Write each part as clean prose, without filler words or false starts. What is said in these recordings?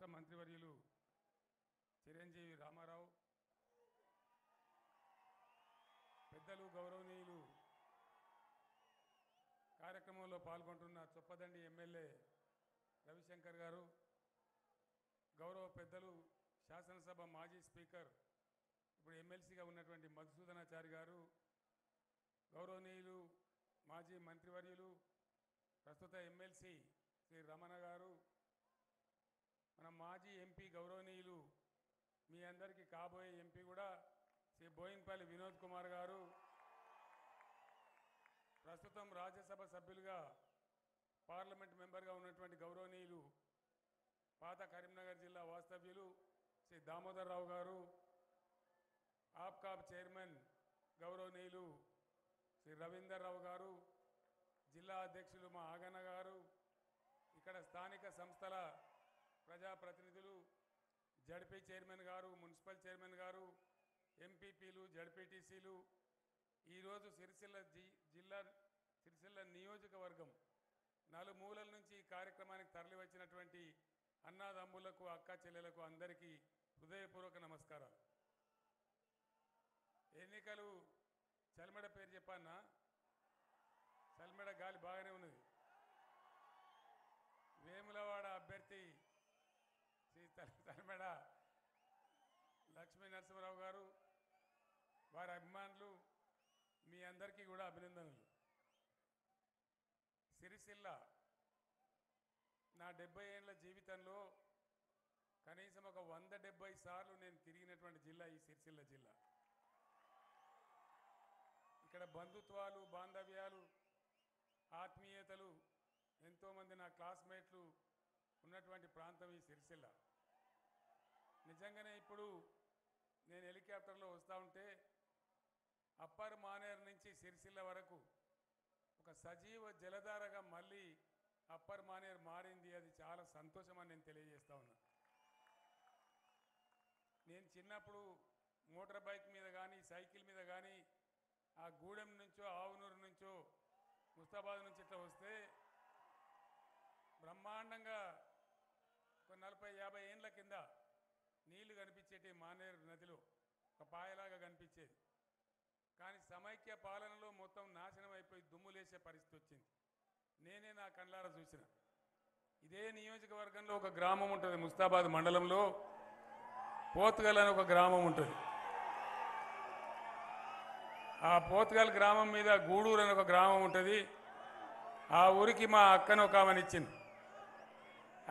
రాష్ట్ర మంత్రివర్యులు చిరంజీవి రామారావు, పెద్దలు గౌరవనీయులు కార్యక్రమంలో పాల్గొంటున్న చొప్పదండి ఎమ్మెల్యే రవిశంకర్ గారు, గౌరవ పెద్దలు శాసనసభ మాజీ స్పీకర్ ఇప్పుడు ఎమ్మెల్సీగా ఉన్నటువంటి మధుసూదనాచారి గారు, గౌరవనీయులు మాజీ మంత్రివర్యులు ప్రస్తుత ఎమ్మెల్సీ శ్రీ రమణ గారు, మన మాజీ ఎంపీ గౌరవనీయులు మీ అందరికీ కాబోయే ఎంపీ కూడా శ్రీ బోయిన్పల్లి వినోద్ కుమార్ గారు, ప్రస్తుతం రాజ్యసభ సభ్యులుగా పార్లమెంట్ మెంబర్గా ఉన్నటువంటి గౌరవనీయులు పాత కరీంనగర్ జిల్లా వాస్తవ్యులు శ్రీ దామోదర్ రావు గారు, ఆప్కాబ్ చైర్మన్ గౌరవనీయులు శ్రీ రవీందర్ రావు గారు, జిల్లా అధ్యక్షులు మా ఆగన్న గారు, ఇక్కడ స్థానిక సంస్థల ప్రజాప్రతినిధులు, జడ్పీ చైర్మన్ గారు, మున్సిపల్ చైర్మన్ గారు, ఎంపీపీలు, జడ్పీటీసీలు, ఈరోజు సిరిసిల్ల నియోజకవర్గం నలుమూలల నుంచి ఈ కార్యక్రమానికి తరలివచ్చినటువంటి అన్నాదమ్ములకు, అక్క చెల్లెలకు అందరికీ హృదయపూర్వక నమస్కారాలు. ఎన్నికలు చల్మెడ పేరు చెప్పన్నా? చల్మెడ గాలి బాగానే ఉన్నది. వేములవాడ అభ్యర్థి శ్రీ చల్మెడ లక్ష్మీ నరసింహరావు గారు, వారి అభిమానులు, మీ అందరికీ కూడా అభినందనలు. సిరిసిల్ల నా 70 ఏళ్ల జీవితంలో కనీసం ఒక 170 సార్లు నేను తిరిగినటువంటి జిల్లా ఈ సిరిసిల్ల జిల్లా. ఇక్కడ బంధుత్వాలు, బాంధవ్యాలు, ఆత్మీయతలు, ఎంతోమంది నా క్లాస్మేట్లు ఉన్నటువంటి ప్రాంతం ఈ సిరిసిల్ల. నిజంగానే ఇప్పుడు నేను హెలికాప్టర్లో వస్తూ ఉంటే అప్పర్ మానేరు నుంచి సిరిసిల్ల వరకు ఒక సజీవ జలధారగా మళ్ళీ అప్పర్ మానేరు మారింది. అది చాలా సంతోషమని నేను తెలియజేస్తా ఉన్నా. నేను చిన్నప్పుడు మోటార్ బైక్ మీద కానీ, సైకిల్ మీద కానీ ఆ గూడెం నుంచో, ఆవునూరు నుంచో, ముస్తాబాద్ నుంచి ఇట్లా వస్తే బ్రహ్మాండంగా ఒక 40-50 ఏండ్ల కింద నీళ్లు కనిపించేటి మానేరు నదిలో ఒక పాయలాగా కనిపించేది. కానీ సమైక్య పాలనలో మొత్తం నాశనం అయిపోయి దుమ్ములేసే పరిస్థితి వచ్చింది. నేనే నా కళ్ళారా చూసిన. ఇదే నియోజకవర్గంలో ఒక గ్రామం ఉంటుంది, ముస్తాబాద్ మండలంలో పోతుగల్ అని ఒక గ్రామం ఉంటుంది. ఆ పోతుగల్ గ్రామం మీద గూడూరు అని ఒక గ్రామం ఉంటుంది. ఆ ఊరికి మా అక్కను ఒక ఆమెను ఇచ్చింది.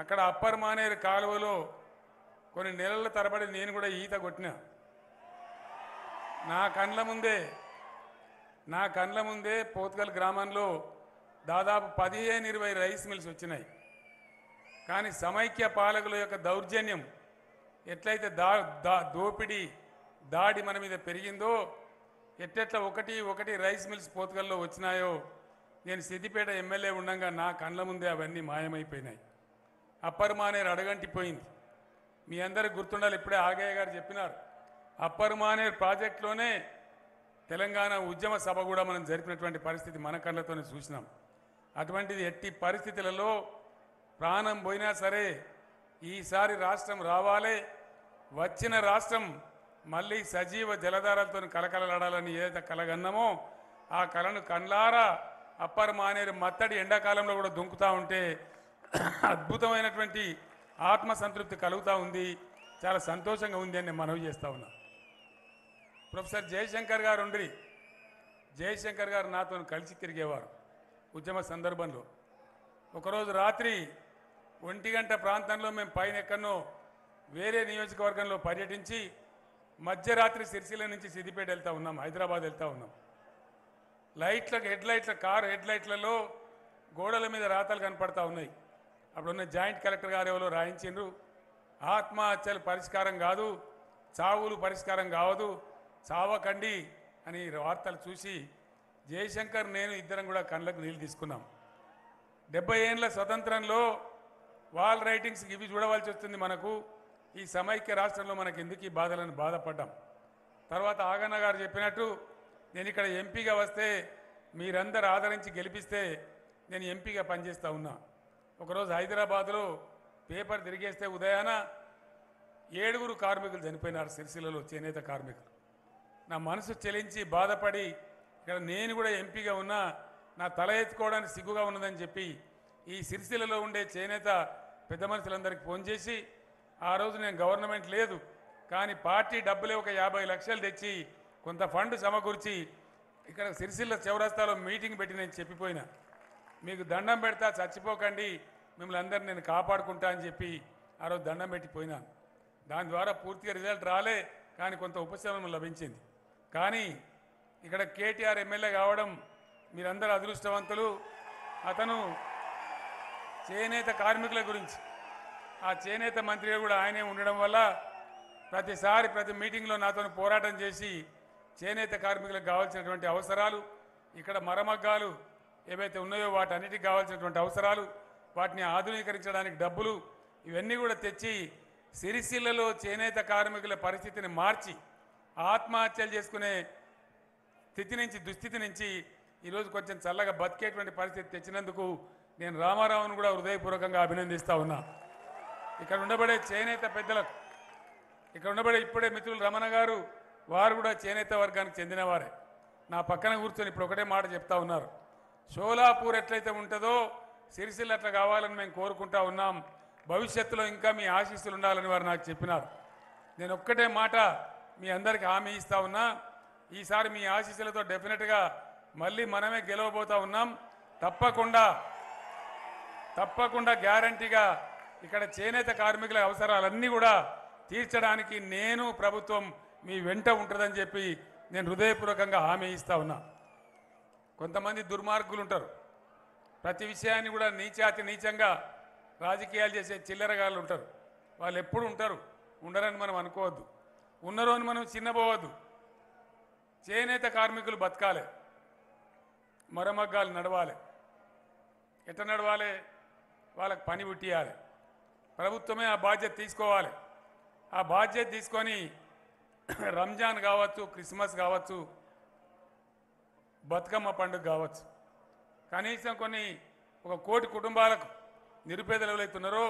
అక్కడ అప్పర్ మానేరు కాలువలో కొన్ని నెలల తరబడి నేను కూడా ఈత కొట్టినా. నా కండ్ల ముందే పోతుగల్ గ్రామంలో దాదాపు 15-20 రైస్ మిల్స్ వచ్చినాయి. కానీ సమైక్య పాలకుల యొక్క దౌర్జన్యం ఎట్లయితే దోపిడీ దాడి మన మీద పెరిగిందో, ఎట్లెట్లా ఒకటి రైస్ మిల్స్ పోతుగల్లో వచ్చినాయో, నేను సిద్దిపేట ఎమ్మెల్యే ఉండగా నా కళ్ళ ముందే అవన్నీ మాయమైపోయినాయి. అప్పర్ మానేరు అడగంటిపోయింది. మీ అందరికి గుర్తుండాలి, ఇప్పుడే ఆగయ్య గారు చెప్పినారు, అప్పర్ మానేరు ప్రాజెక్టులోనే తెలంగాణ ఉద్యమ సభ కూడా మనం జరిపినటువంటి పరిస్థితి మన కళ్ళతోనే చూసినాం. అటువంటిది ఎట్టి పరిస్థితులలో ప్రాణం పోయినా సరే ఈసారి రాష్ట్రం రావాలి, వచ్చిన రాష్ట్రం మళ్ళీ సజీవ జలధారాలతో కలకలలాడాలని ఏదైతే కలగన్నామో ఆ కళను కళ్ళారా అప్పర్ మానేరు మత్తడి ఎండాకాలంలో కూడా దుంకుతూ ఉంటే అద్భుతమైనటువంటి ఆత్మసంతృప్తి కలుగుతూ ఉంది. చాలా సంతోషంగా ఉంది అని నేను మనవి చేస్తూ ఉన్నా. ప్రొఫెసర్ జయశంకర్ గారు ఉండ్రి. జయశంకర్ గారు నాతో కలిసి తిరిగేవారు ఉద్యమ సందర్భంలో. ఒకరోజు రాత్రి 1 గంట ప్రాంతంలో మేము పైన ఎక్కడనో వేరే నియోజకవర్గంలో పర్యటించి మధ్యరాత్రి సిరిసిల్ల నుంచి సిద్దిపేట వెళ్తూ ఉన్నాం, హైదరాబాద్ వెళ్తూ ఉన్నాం. కారు హెడ్ లైట్లలో గోడల మీద రాతలు కనపడతా ఉన్నాయి. అప్పుడున్న జాయింట్ కలెక్టర్ గారు ఎవరో రాయించిండ్రు, ఆత్మహత్యలు పరిష్కారం కాదు, చావులు పరిష్కారం కావదు, చావకండి అని వార్తలు చూసి జయశంకర్ నేను ఇద్దరం కూడా కళ్ళకు నీళ్ళు తీసుకున్నాం. 70 ఏండ్ల స్వతంత్రంలో వాల్ రైటింగ్స్ ఇవి చూడవలసి వస్తుంది మనకు. ఈ సమైక్య రాష్ట్రంలో మనకు ఎందుకు ఈ బాధలను బాధపడ్డాం. తర్వాత ఆగన్న గారు చెప్పినట్టు నేను ఇక్కడ ఎంపీగా వస్తే మీరందరూ ఆదరించి గెలిపిస్తే నేను ఎంపీగా పనిచేస్తూ ఉన్నా. ఒకరోజు హైదరాబాద్లో పేపర్ తిరిగేస్తే ఉదయాన 7 కార్మికులు చనిపోయినారు సిరిసిల్లలో, చేనేత కార్మికులు. నా మనసు చెలించి బాధపడి ఇక్కడ నేను కూడా ఎంపీగా ఉన్నా నా తల ఎత్తుకోవడానికి సిగ్గుగా ఉన్నదని చెప్పి ఈ సిరిసిల్లలో ఉండే చేనేత పెద్ద మనుషులందరికీ ఫోన్ చేసి, ఆ రోజు నేను గవర్నమెంట్ లేదు కానీ పార్టీ డబ్బులే ఒక 50 లక్షలు తెచ్చి కొంత ఫండ్ సమకూర్చి ఇక్కడ సిరిసిల్ల చౌరస్తాలో మీటింగ్ పెట్టి నేను చెప్పిపోయినా, మీకు దండం పెడతా, చచ్చిపోకండి, మిమ్మల్ని అందరినీ నేను కాపాడుకుంటా అని చెప్పి ఆ రోజు దండం పెట్టిపోయినాను. దాని ద్వారా పూర్తిగా రిజల్ట్ రాలే కానీ కొంత ఉపశమనం లభించింది. కానీ ఇక్కడ కేటీఆర్ ఎమ్మెల్యే కావడం మీరందరూ అదృష్టవంతులు. అతను చేనేత కార్మికుల గురించి, ఆ చేనేత మంత్రిగా కూడా ఆయనే ఉండడం వల్ల ప్రతిసారి ప్రతి మీటింగ్లో నాతో పోరాటం చేసి చేనేత కార్మికులకు కావాల్సినటువంటి అవసరాలు, ఇక్కడ మరమగ్గాలు ఏవైతే ఉన్నాయో వాటన్నిటికి కావాల్సినటువంటి అవసరాలు, వాటిని ఆధునీకరించడానికి డబ్బులు, ఇవన్నీ కూడా తెచ్చి సిరిసిల్లలో చేనేత కార్మికుల పరిస్థితిని మార్చి ఆత్మహత్యలు చేసుకునే స్థితి నుంచి, దుస్థితి నుంచి ఈరోజు కొంచెం చల్లగా బతికేటువంటి పరిస్థితి తెచ్చినందుకు నేను రామారావును కూడా హృదయపూర్వకంగా అభినందిస్తూ ఉన్నా. ఇక్కడ ఉండబడే చేనేత పెద్దలకు, ఇక్కడ ఉండబడే ఇప్పుడే మిత్రులు రమణ గారు, వారు కూడా చేనేత వర్గానికి చెందినవారే. నా పక్కన కూర్చొని ఇప్పుడు ఒకటే మాట చెప్తా ఉన్నారు, షోలాపూర్ ఎట్లయితే ఉంటుందో సిరిసిల్ల అట్లా కావాలని మేము కోరుకుంటా ఉన్నాం, భవిష్యత్తులో ఇంకా మీ ఆశీస్సులు ఉండాలని వారు నాకు చెప్పినారు. నేను ఒక్కటే మాట మీ అందరికీ హామీ ఇస్తా ఉన్నా, ఈసారి మీ ఆశీస్సులతో డెఫినెట్గా మళ్ళీ మనమే గెలవబోతా ఉన్నాం. తప్పకుండా గ్యారంటీగా ఇక్కడ చేనేత కార్మికుల అవసరాలన్నీ కూడా తీర్చడానికి నేను, ప్రభుత్వం మీ వెంట ఉంటుందని చెప్పి నేను హృదయపూర్వకంగా హామీ ఇస్తా ఉన్నా. కొంతమంది దుర్మార్గులు ఉంటారు, ప్రతి విషయాన్ని కూడా నీచాతి నీచంగా రాజకీయాలు చేసే చిల్లరగాళ్ళు ఉంటారు. వాళ్ళు ఎప్పుడు ఉంటారు, ఉండరని మనం అనుకోవద్దు, ఉన్నారు అని మనం చిన్నపోవద్దు. చేనేత కార్మికులు బతకాలి, మరమగ్గాలు నడవాలి. ఎట్లా నడవాలి? వాళ్ళకి పని పుట్టియాలి, ప్రభుత్వమే ఆ బాధ్యత తీసుకోవాలి. ఆ బాధ్యత తీసుకొని రంజాన్ కావచ్చు, క్రిస్మస్ కావచ్చు, బతుకమ్మ పండుగ కావచ్చు, కనీసం ఒక 1 కోటి కుటుంబాలకు, నిరుపేదలు ఎవరైతున్నారో,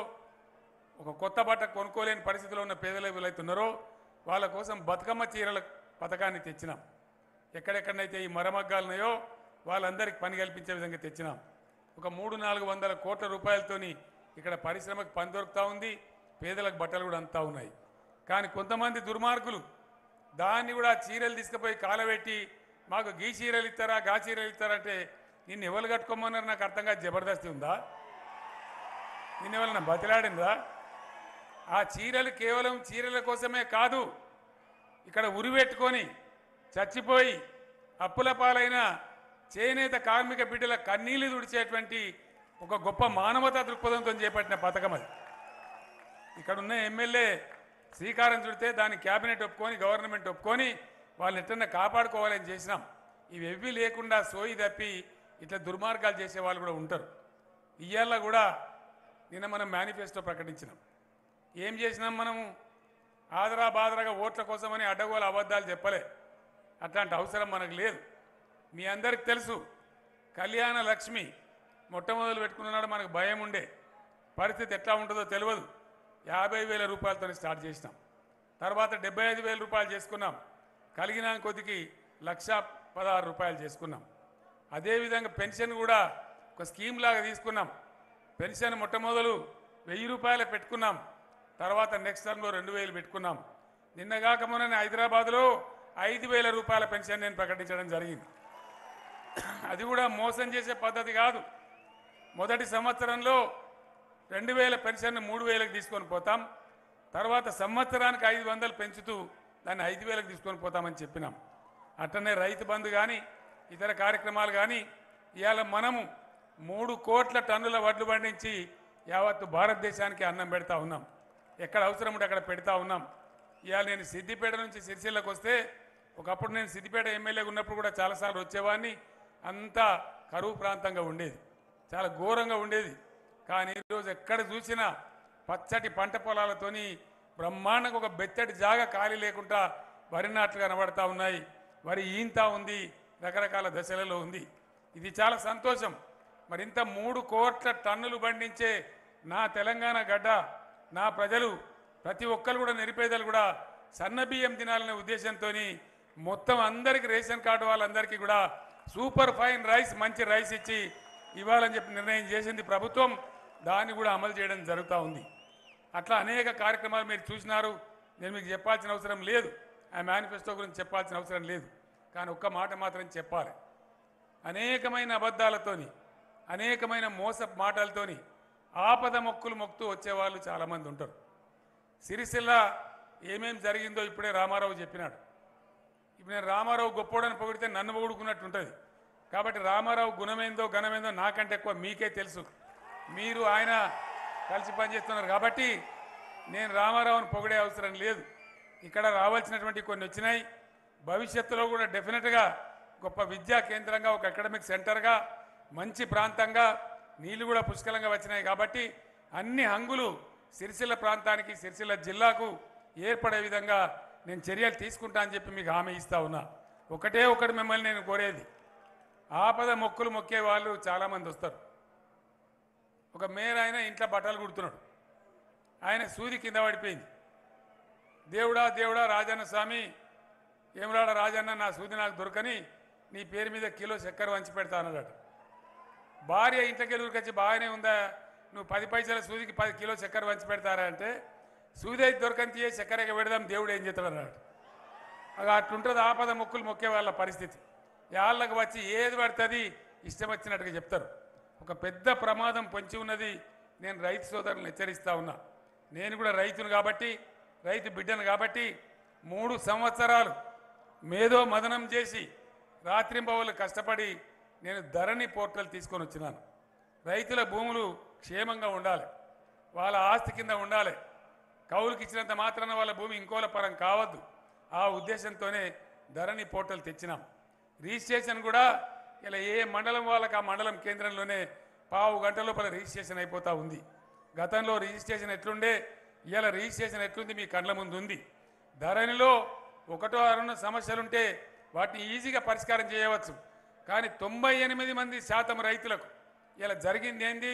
ఒక కొత్త బట్ట కొనుక్కోలేని పరిస్థితిలో ఉన్న పేదలు ఎవరైతున్నారో వాళ్ళ కోసం బతుకమ్మ చీరల పథకాన్ని తెచ్చినాం. ఎక్కడెక్కడైతే ఈ మరమగ్గాలున్నాయో వాళ్ళందరికీ పని కల్పించే విధంగా తెచ్చినాం. ఒక 300-400 కోట్ల రూపాయలతోని ఇక్కడ పరిశ్రమకు పని దొరుకుతూ ఉంది, పేదలకు బట్టలు కూడా అంతా ఉన్నాయి. కానీ కొంతమంది దుర్మార్గులు దాన్ని కూడా చీరలు తీసుకుపోయి కాలబెట్టి మాకు గీ చీరలు ఇస్తారా, గా చీరలు ఇస్తారంటే నిన్ను ఎవరు కట్టుకోమన్నారు నాకు అర్థంగా జబర్దస్తి ఉందా? నిన్నెవరన్నా బతిలాడిందా? ఆ చీరలు కేవలం చీరల కోసమే కాదు, ఇక్కడ ఉరిపెట్టుకొని చచ్చిపోయి అప్పుల పాలైన చేనేత కార్మిక బిడ్డల కన్నీళ్లు తుడిచేటువంటి ఒక గొప్ప మానవతా దృక్పథంతో చేపట్టిన పథకం అది. ఇక్కడ ఉన్న ఎమ్మెల్యే శ్రీకారం చుడితే దాన్ని క్యాబినెట్ ఒప్పుకొని, గవర్నమెంట్ ఒప్పుకొని వాళ్ళని ఎట్టన్నా కాపాడుకోవాలని చేసినాం. ఇవేవి లేకుండా సోయి తప్పి ఇట్లా దుర్మార్గాలు చేసే వాళ్ళు కూడా ఉంటారు. ఇవాళ కూడా నిన్న మనం మేనిఫెస్టో ప్రకటించినాం. ఏం చేసినాం? మనము ఆదరాబాదరాగా ఓట్ల కోసమని అడ్డగోలు అబద్ధాలు చెప్పలే, అట్లాంటి అవసరం మనకు లేదు. మీ అందరికి తెలుసు, కళ్యాణ లక్ష్మి మొట్టమొదలు పెట్టుకున్నాడు, మనకు భయం ఉండే, పరిస్థితి ఎట్లా ఉంటుందో తెలియదు. 50,000 రూపాయలతో స్టార్ట్ చేసినాం, తర్వాత 75,000 రూపాయలు చేసుకున్నాం, కలిగిన కొద్దికి 1,16,000 రూపాయలు చేసుకున్నాం. అదేవిధంగా పెన్షన్ కూడా ఒక స్కీమ్ లాగా తీసుకున్నాం. పెన్షన్ మొట్టమొదలు 1,000 రూపాయలు పెట్టుకున్నాం, తర్వాత నెక్స్ట్ టర్మ్లో 2,000 పెట్టుకున్నాం. నిన్నగాక మొన్న హైదరాబాద్లో 5,000 రూపాయల పెన్షన్ నేను ప్రకటించడం జరిగింది. అది కూడా మోసం చేసే పద్ధతి కాదు. మొదటి సంవత్సరంలో 2,000 పెన్షన్ 3,000కి తీసుకొని పోతాం, తర్వాత సంవత్సరానికి 500 పెంచుతూ దాన్ని 5,000కి తీసుకొని పోతామని చెప్పినాం. అట్లనే రైతు బంధు కానీ ఇతర కార్యక్రమాలు కానీ ఇవాళ మనము 3 కోట్ల టన్నుల వడ్లు పండించి యావత్తు భారతదేశానికి అన్నం పెడతా ఉన్నాం. ఎక్కడ అవసరం ఉంటే అక్కడ పెడతా ఉన్నాం. ఇవాళ నేను సిద్దిపేట నుంచి సిరిసిల్లకు వస్తే, ఒకప్పుడు నేను సిద్దిపేట ఎమ్మెల్యేగా ఉన్నప్పుడు కూడా చాలాసార్లు వచ్చేవాడిని. అంతా కరువు ప్రాంతంగా ఉండేది, చాలా ఘోరంగా ఉండేది. కానీ ఈరోజు ఎక్కడ చూసినా పచ్చటి పంట పొలాలతోని బ్రహ్మాండంగా ఒక బెత్తటి జాగా ఖాళీ లేకుండా వరి నాట్లు కనబడతా ఉన్నాయి, వరి ఈంతా ఉంది, రకరకాల దశలలో ఉంది. ఇది చాలా సంతోషం. మరి ఇంత 3 కోట్ల టన్నులు పండించే నా తెలంగాణ గడ్డ నా ప్రజలు ప్రతి ఒక్కరు కూడా నిరుపేదలు కూడా సన్న బియ్యం తినాలనే ఉద్దేశంతో మొత్తం అందరికీ రేషన్ కార్డు వాళ్ళందరికీ కూడా సూపర్ ఫైన్ రైస్ మంచి రైస్ ఇచ్చి ఇవ్వాలని చెప్పి నిర్ణయం చేసింది ప్రభుత్వం. దాన్ని కూడా అమలు చేయడం జరుగుతూ ఉంది. అట్లా అనేక కార్యక్రమాలు మీరు చూసినారు. నేను మీకు చెప్పాల్సిన అవసరం లేదు, ఆ మేనిఫెస్టో గురించి చెప్పాల్సిన అవసరం లేదు. కానీ ఒక్క మాట మాత్రం చెప్పాలి. అనేకమైన అబద్ధాలతోని అనేకమైన మోసపు మాటలతోని ఆపద మొక్కులు మొక్కుతూ వచ్చేవాళ్ళు చాలామంది ఉంటారు. సిరిసిల్ల ఏమేం జరిగిందో ఇప్పుడే రామారావు చెప్పినాడు. ఇప్పుడు నేను రామారావు గొప్పోడని పొగిడితే నన్ను పొగుడుకున్నట్టు ఉంటుంది. కాబట్టి రామారావు గుణమేందో ఘనమేందో నాకంటే ఎక్కువ మీకే తెలుసు. మీరు ఆయన కలిసి పనిచేస్తున్నారు కాబట్టి నేను రామారావుని పొగిడే అవసరం లేదు. ఇక్కడ రావాల్సినటువంటి కొన్ని వచ్చినాయి. భవిష్యత్తులో కూడా డెఫినెట్గా గొప్ప విద్యా కేంద్రంగా, ఒక అకాడమిక్ సెంటర్గా, మంచి ప్రాంతంగా, నీళ్లు కూడా పుష్కలంగా వచ్చినాయి. కాబట్టి అన్ని హంగులు సిరిసిల్ల ప్రాంతానికి, సిరిసిల్ల జిల్లాకు ఏర్పడే విధంగా నేను చర్యలు తీసుకుంటా అని చెప్పి మీకు హామీ ఇస్తా ఉన్నా. ఒకటి మిమ్మల్ని నేను కోరేది, ఆపద మొక్కులు మొక్కే వాళ్ళు చాలామంది వస్తారు. ఒక మేయర్ ఆయన ఇంట్లో బట్టలు కుడుతున్నాడు, ఆయన సూది కింద పడిపోయింది. దేవుడా దేవుడా రాజన్న స్వామి, ఏమరాడ రాజన్న, నా సూది నాకు దొరకని నీ పేరు మీద కిలో చక్కెర వంచి పెడతా అన్నాడట. భార్య ఇంట్లోకి ఎదురుకొచ్చి బాగానే ఉందా, నువ్వు 10 పైసల సూదికి 10 కిలో చక్కెర వంచి పెడతారా అంటే, సూది అయితే దొరకని తీయే చక్కెరగా పెడదాం దేవుడు ఏం చేస్తాడు అన్నాడు. అలా అట్లుంటుంది ఆపద మొక్కులు మొక్కే వాళ్ళ పరిస్థితి. వాళ్ళకి వచ్చి ఏది పడుతుంది ఇష్టం వచ్చినట్టుగా చెప్తారు. ఒక పెద్ద ప్రమాదం పొంచి ఉన్నది. నేను రైతు సోదరులను హెచ్చరిస్తా ఉన్నా. నేను కూడా రైతును కాబట్టి, రైతు బిడ్డను కాబట్టి 3 సంవత్సరాలు మేధో మదనం చేసి రాత్రింబవళ్ళు కష్టపడి నేను ధరణి పోర్టల్ తీసుకొని వచ్చినాను. రైతుల భూములు క్షేమంగా ఉండాలి, వాళ్ళ ఆస్తి కింద ఉండాలి. కౌలుకి ఇచ్చినంత మాత్రాన వాళ్ళ భూమి ఇంకోల పరం కావద్దు. ఆ ఉద్దేశంతోనే ధరణి పోర్టల్ తెచ్చినాం. రిజిస్ట్రేషన్ కూడా ఇలా ఏ మండలం వాళ్ళకి ఆ మండలం కేంద్రంలోనే 15 గంటల లోపల రిజిస్ట్రేషన్ అయిపోతూ ఉంది. గతంలో రిజిస్ట్రేషన్ ఎట్లుండే, ఇలా రిజిస్ట్రేషన్ ఎట్లుంది మీ కండ్ల ముందు ఉంది. ధరణిలో 1 or 2 సమస్యలుంటే వాటిని ఈజీగా పరిష్కారం చేయవచ్చు. కానీ 98% రైతులకు ఇలా జరిగింది ఏంది?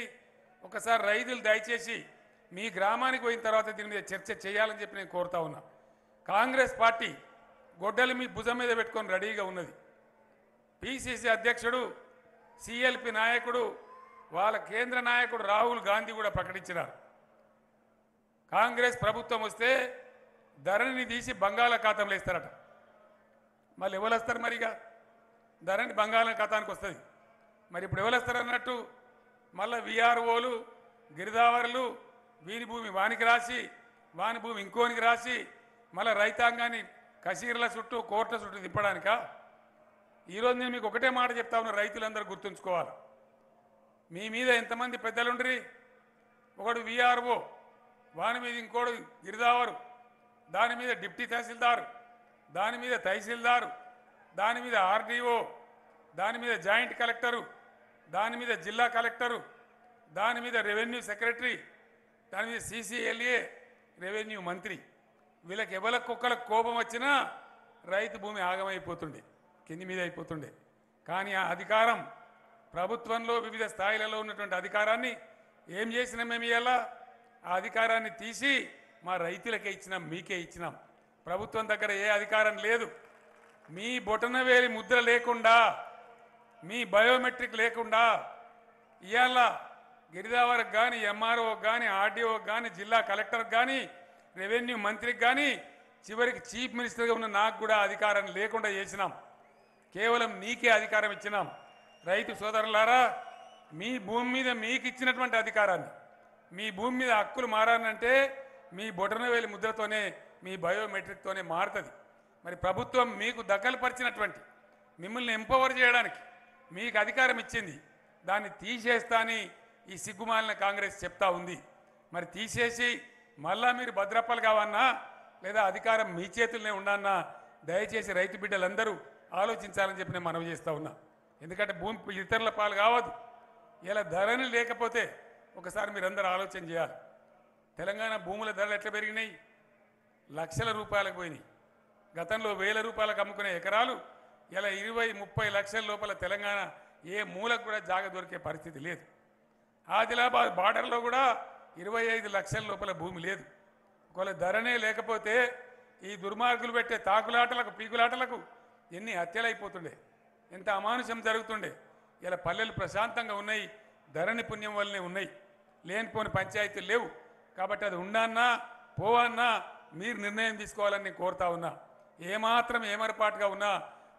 ఒకసారి రైతులు దయచేసి మీ గ్రామానికి పోయిన తర్వాత దీని మీద చర్చ చేయాలని చెప్పి నేను కోరుతా ఉన్నా. కాంగ్రెస్ పార్టీ గొడ్డలు మీ భుజం మీద పెట్టుకొని రెడీగా ఉన్నది. పిసిసి అధ్యక్షుడు, సిఎల్పి నాయకుడు, వాళ్ళ కేంద్ర నాయకుడు రాహుల్ గాంధీ కూడా ప్రకటించినారు, కాంగ్రెస్ ప్రభుత్వం వస్తే ధరణిని తీసి బంగాళాఖాతంలో ఇస్తారట. మళ్ళీ ఎవరు వస్తారు? మరిగా ధరణి బంగాళాఖాతానికి వస్తుంది. మరి ఇప్పుడు ఎవరు వస్తారు అన్నట్టు? మళ్ళీ విఆర్ఓలు, గిరిదావరులు వీని భూమి వానికి రాసి, వాని భూమి ఇంకోనికి రాసి, మళ్ళీ రైతాంగాన్ని కసీర్ల చుట్టూ, కోర్టుల చుట్టూ తిప్పడానికా? ఈరోజు నేను మీకు ఒకటే మాట చెప్తా ఉన్నా, రైతులందరూ గుర్తుంచుకోవాలి. మీ మీద ఎంతమంది పెద్దలుండ్రి? ఒకడు విఆర్ఓ, వాని మీద ఇంకోడు గిరిదావరు, దాని మీద డిప్టీ తహసీల్దారు, దాని మీద తహసీల్దారు, దాని మీద ఆర్డీఓ, దాని మీద జాయింట్ కలెక్టరు, దాని మీద జిల్లా కలెక్టరు, దాని మీద రెవెన్యూ సెక్రటరీ, దాని మీద సిసిఎల్ఏ, రెవెన్యూ మంత్రి. వీళ్ళకి ఎవరికొక్కరికి కోపం వచ్చినా రైతు భూమి ఆగమైపోతుండే, కింది మీద అయిపోతుండే. కానీ ఆ అధికారం ప్రభుత్వంలో వివిధ స్థాయిలలో ఉన్నటువంటి అధికారాన్ని ఏం చేసినాం మేము? ఇలా ఆ అధికారాన్ని తీసి మా రైతులకే ఇచ్చినాం, మీకే ఇచ్చినాం. ప్రభుత్వం దగ్గర ఏ అధికారం లేదు. మీ బొటనవేలి ముద్ర లేకుండా, మీ బయోమెట్రిక్ లేకుండా ఇవాళ గిరిదావరికి కానీ, ఎంఆర్ఓకి కానీ, ఆర్డీఓకి కానీ, జిల్లా కలెక్టర్కి కానీ, రెవెన్యూ మంత్రికి కానీ, చివరికి చీఫ్ మినిస్టర్గా ఉన్న నాకు కూడా అధికారం లేకుండా చేసినాం. కేవలం నీకే అధికారం ఇచ్చినాం. రైతు సోదరులారా, మీ భూమి మీద మీకు ఇచ్చినటువంటి అధికారాన్ని, మీ భూమి మీద హక్కులు మారాలంటే మీ బొటనవేలి ముద్రతోనే, మీ బయోమెట్రిక్తోనే మారుతుంది. మరి ప్రభుత్వం మీకు దఖలుపరిచినటువంటి, మిమ్మల్ని ఎంపవర్ చేయడానికి మీకు అధికారం ఇచ్చింది, దాన్ని తీసేస్తా అని ఈ సిగ్గుమాలిన కాంగ్రెస్ చెప్తా ఉంది. మరి తీసేసి మళ్ళా మీరు భద్రప్పలు కావన్నా, లేదా అధికారం మీ చేతుల్లోనే ఉండన్నా, దయచేసి రైతు బిడ్డలందరూ ఆలోచించాలని చెప్పి నేను మనవి చేస్తూ ఉన్నా. ఎందుకంటే భూమి ఇతరుల పాలు కావద్దు. ఇలా ధరని లేకపోతే ఒకసారి మీరందరూ ఆలోచన చేయాలి. తెలంగాణ భూముల ధరలు ఎట్లా పెరిగినాయి? లక్షల రూపాయలకు పోయినాయి. గతంలో 1000 రూపాయలకు అమ్ముకునే ఎకరాలు ఇలా 20-30 లక్షల లోపల తెలంగాణ ఏ మూలకు కూడా జాగ దొరికే పరిస్థితి లేదు. ఆదిలాబాద్ బార్డర్లో కూడా 25 లక్షల లోపల భూమి లేదు. ఒకవేళ ధరనే లేకపోతే ఈ దుర్మార్గులు పెట్టే తాకులాటలకు పీకులాటలకు ఎన్ని హత్యలైపోతుండే, ఎంత అమానుషం జరుగుతుండే. ఇలా పల్లెలు ప్రశాంతంగా ఉన్నాయి, ధరణి పుణ్యం వల్లనే ఉన్నాయి, లేనిపోని పంచాయతీలు లేవు. కాబట్టి అది ఉండన్నా పోవన్నా మీరు నిర్ణయం తీసుకోవాలని నేను కోరుతా ఉన్నా. ఏమాత్రం ఏమరపాటుగా ఉన్నా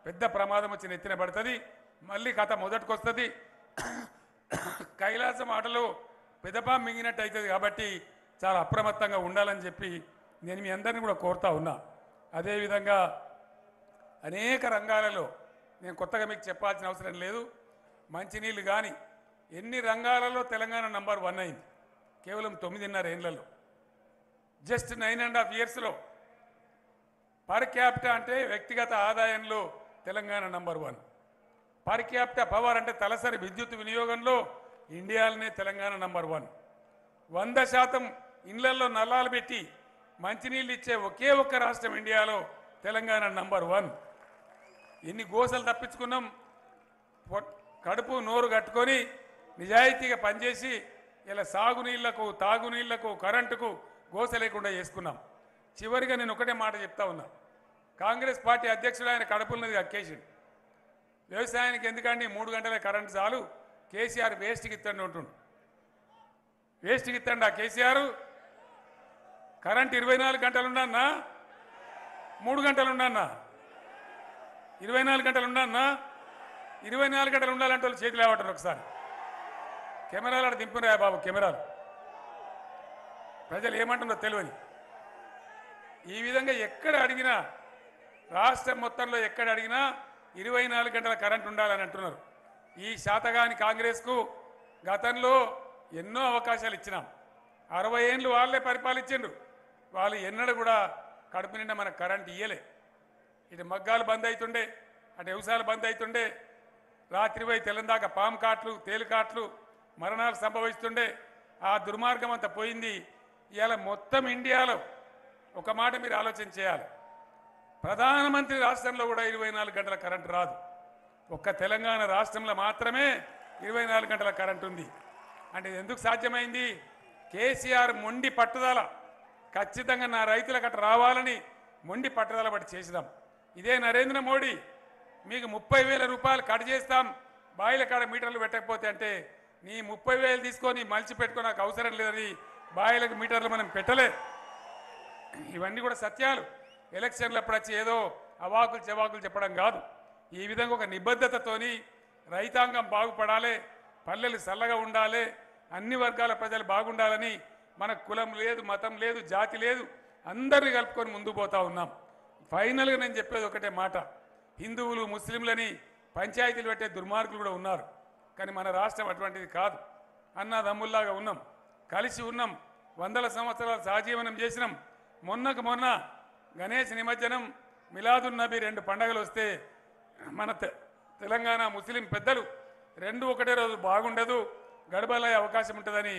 పెద్ద ప్రమాదం వచ్చి నెత్తిన పడుతుంది, మళ్ళీ కథ మొదటికొస్తుంది. కైలాసం ఆటలో పెదపా మింగినట్టు అవుతుంది. కాబట్టి చాలా అప్రమత్తంగా ఉండాలని చెప్పి నేను మీ అందరినీ కూడా కోరుతా ఉన్నా. అదేవిధంగా అనేక రంగాలలో నేను కొత్తగా మీకు చెప్పాల్సిన అవసరం లేదు. మంచినీళ్ళు కానీ ఎన్ని రంగాలలో తెలంగాణ నంబర్ 1 అయింది కేవలం 9.5 ఏళ్లలో, జస్ట్ 9.5 ఇయర్స్లో. పర్ క్యాపిటా అంటే వ్యక్తిగత ఆదాయంలో Telangana number 1. Per capita power అంటే తలసరి విద్యుత్ వినియోగంలో ఇండియాలోనే తెలంగాణ నంబర్ 1. 100% ఇళ్లలో నల్లాలు పెట్టి మంచినీళ్ళు ఇచ్చే ఒకే ఒక్క రాష్ట్రం ఇండియాలో తెలంగాణ నంబర్ 1. ఎన్ని గోసలు తప్పించుకున్నాం. కడుపు నోరు కట్టుకొని నిజాయితీగా పనిచేసి ఇలా సాగునీళ్లకు తాగునీళ్లకు కరెంటుకు గోస లేకుండా చేసుకున్నాం. చివరిగా నేను ఒకటే మాట చెప్తా ఉన్నా. కాంగ్రెస్ పార్టీ అధ్యక్షుడు ఆయన కడుపున్నది అక్కేసిండు. వ్యవసాయానికి ఎందుకండి 3 గంటలే కరెంటు చాలు, కేసీఆర్ వేస్ట్కి ఇస్తాడు ఉంటుండు. వేస్ట్కి ఇస్తాడు ఆ కేసీఆర్. కరెంట్ 24 గంటలు ఉండన్నా, 3 గంటలు ఉండన్నా, 24 గంటలు ఉండన్నా. 24 గంటలు ఉండాలంటే వాళ్ళు చేతులు లేవటారు. ఒకసారి కెమెరాలు అక్కడ దింపురా బాబు, కెమెరాలు. ప్రజలు ఏమంటుందో తెలియని ఈ విధంగా ఎక్కడ అడిగినా, రాష్ట్రం మొత్తంలో ఎక్కడ అడిగినా 24 గంటల కరెంట్ ఉండాలని అంటున్నారు. ఈ శాతగాని కాంగ్రెస్కు గతంలో ఎన్నో అవకాశాలు ఇచ్చినాం. 60 ఏళ్ళు వాళ్ళే పరిపాలించిండ్రు. వాళ్ళు ఎన్నడూ కూడా కడుపు నిండా మనకు కరెంట్ ఇయ్యలే. ఇటు మగ్గాలు బంద్ అవుతుండే, అటు వ్యవసాయాలు బంద్ అవుతుండే, రాత్రి పోయి తెల్లందాకా పాము కాట్లు తేలికాట్లు మరణాలు సంభవిస్తుండే. ఆ దుర్మార్గం అంతా పోయింది. ఇవాళ మొత్తం ఇండియాలో ఒక మాట మీరు ఆలోచన చేయాలి. ప్రధానమంత్రి రాష్ట్రంలో కూడా 24 గంటల కరెంటు రాదు. ఒక్క తెలంగాణ రాష్ట్రంలో మాత్రమే 24 గంటల కరెంటు ఉంది. అంటే ఎందుకు సాధ్యమైంది? కేసీఆర్ మొండి పట్టుదల. ఖచ్చితంగా నా రైతులకు అట్లా రావాలని మొండి పట్టుదల పట్టి చేసినాం. ఇదే నరేంద్ర మోడీ మీకు 30,000 రూపాయలు కట్ చేస్తాం బాయిల కాడ మీటర్లు పెట్టకపోతే అంటే, నీ 30,000 తీసుకొని మలిచి పెట్టుకో, నాకు అవసరం లేదని బాయిలకు మీటర్లు మనం పెట్టలే. ఇవన్నీ కూడా సత్యాలు. ఎలక్షన్లు అప్పుడు వచ్చి ఏదో అవాకులు చెవాకులు చెప్పడం కాదు. ఈ విధంగా ఒక నిబద్ధతతోని రైతాంగం బాగుపడాలి, పల్లెలు చల్లగా ఉండాలి, అన్ని వర్గాల ప్రజలు బాగుండాలని మనకు కులం లేదు, మతం లేదు, జాతి లేదు, అందరినీ కలుపుకొని ముందుకు పోతా ఉన్నాం. ఫైనల్గా నేను చెప్పేది ఒకటే మాట. హిందువులు ముస్లింలని పంచాయతీలు పెట్టే దుర్మార్గులు కూడా ఉన్నారు. కానీ మన రాష్ట్రం అటువంటిది కాదు. అన్నదమ్ముల్లాగా ఉన్నాం, కలిసి ఉన్నాం, 100 సంవత్సరాలు సహజీవనం చేసినాం. మొన్నకు మొన్న గణేష్ నిమజ్జనం, మిలాదున్ నబీ 2 పండగలు వస్తే మన తెలంగాణ ముస్లిం పెద్దలు 2 ఒకటే రోజు బాగుండదు, గడబలయ్యే అవకాశం ఉంటుందని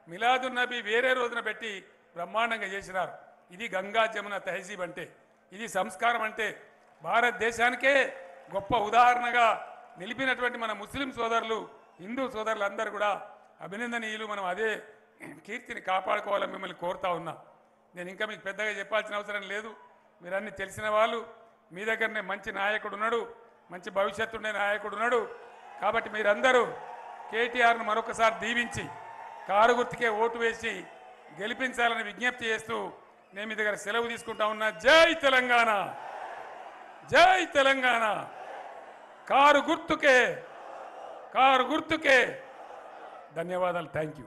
మిలాదున్ నబీ వేరే రోజున పెట్టి బ్రహ్మాండంగా చేసినారు. ఇది గంగా జమున తహజీబ్ అంటే, ఇది సంస్కారం అంటే. భారతదేశానికే గొప్ప ఉదాహరణగా నిలిపినటువంటి మన ముస్లిం సోదరులు, హిందూ సోదరులు అందరూ కూడా అభినందనీయులు. మనం అదే కీర్తిని కాపాడుకోవాలని మిమ్మల్ని కోరుతా ఉన్నా. నేను ఇంకా మీకు పెద్దగా చెప్పాల్సిన అవసరం లేదు. మీరన్నీ తెలిసిన వాళ్ళు. మీ దగ్గరనే మంచి నాయకుడు ఉన్నాడు, మంచి భవిష్యత్తు ఉండే నాయకుడు ఉన్నాడు. కాబట్టి మీరందరూ కేటీఆర్ను మరొకసారి దీవించి కారు గుర్తుకే ఓటు వేసి గెలిపించాలని విజ్ఞప్తి చేస్తూ నేను మీ దగ్గర సెలవు తీసుకుంటా ఉన్నా. జై తెలంగాణ, జై తెలంగాణ. కారు గుర్తుకే, కారు గుర్తుకే. ధన్యవాదాలు. Thank you.